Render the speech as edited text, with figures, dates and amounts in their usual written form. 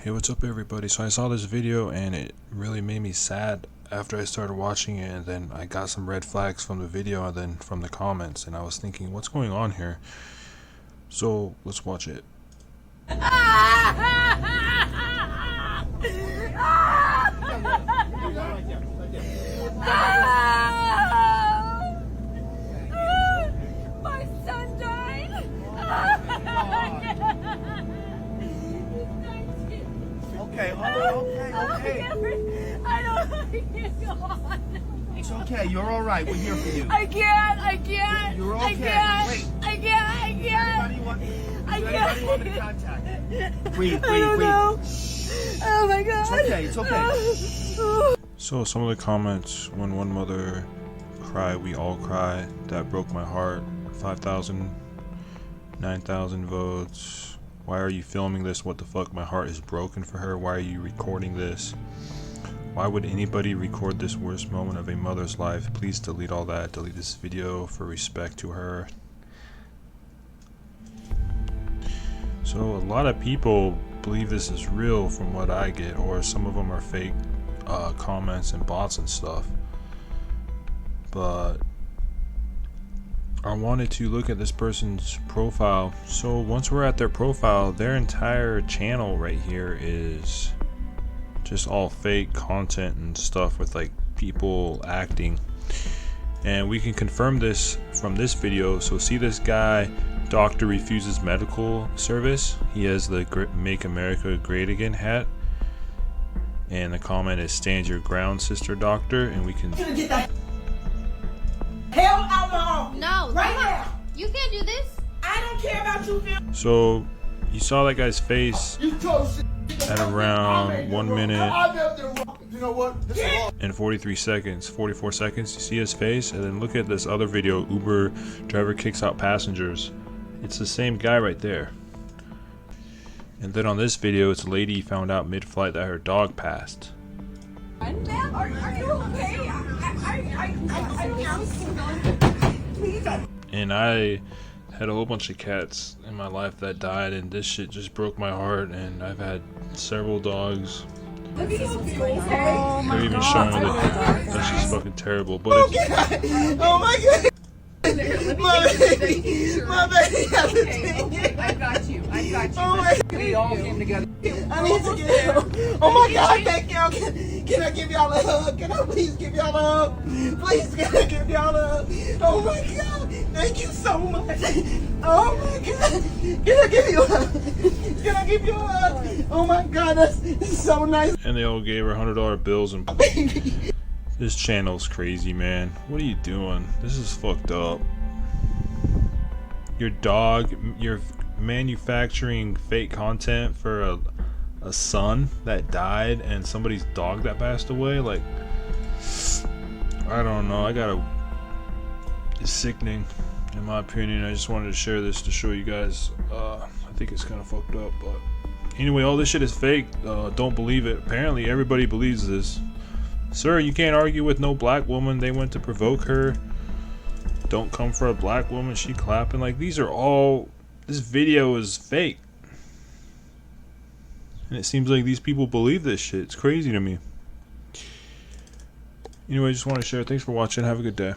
Hey, what's up everybody? So I saw this video and it really made me sad after I started watching it, and then I got some red flags from the video and then from the comments, and I was thinking, what's going on here? So let's watch it. My son died. Okay. I can't go on. It's okay. You're all right. We're here for you. I can't. You're okay. I can't. Wait. I can't. Anybody want to contact? Breathe. I don't know. Oh my God. It's okay. So some of the comments: when one mother cried, we all cry. That broke my heart. 5,000, 9,000 votes. Why are you filming this? What the fuck? My heart is broken for her. Why are you recording this? Why would anybody record this worst moment of a mother's life? Please delete all that. Delete this video for respect to her. So a lot of people believe this is real from what I get, or some of them are fake comments and bots and stuff. But I wanted to look at this person's profile. So once we're at their profile, their entire channel right here is just all fake content and stuff with like people acting, and we can confirm this from this video. So see this guy, doctor refuses medical service. He has the Make America Great Again hat, and the comment is stand your ground, sister doctor. And we can Get the hell out my office. No. Right now. You can't do this. I don't care about you. So you saw that guy's face at around 1 minute and 44 seconds. You see his face, and then look at this other video. Uber driver kicks out passengers. It's the same guy right there. And then on this video, it's a lady found out mid-flight that her dog passed. Ma'am, are you okay? Please. And I had a whole bunch of cats in my life that died, and this shit just broke my heart. And I've had several dogs. They're even showing that that's just fucking terrible. But Oh my God. My baby has a thing. I got you. Oh my God. We all came together. I need to get help. Oh my God, thank y'all. Can I give y'all a hug? Can I please give y'all a hug? Please, can I give y'all a hug? Oh my God, thank you so much. Oh my God, can I give you a hug? Can I give you a hug? Oh my God, that's so nice. and they all gave her $100 bills. And this channel's crazy, man. What are you doing? This is fucked up. Your dog, you're manufacturing fake content for a son that died and somebody's dog that passed away. Like, I don't know. It's sickening in my opinion. I just wanted to share this to show you guys. I think it's kind of fucked up, but anyway, all this shit is fake. Don't believe it. Apparently everybody believes this. Sir, you can't argue with no black woman. They went to provoke her. Don't come for a black woman. She clapping. Like, these are all, this video is fake. And it seems like these people believe this shit. It's crazy to me. Anyway, just want to share. Thanks for watching. Have a good day.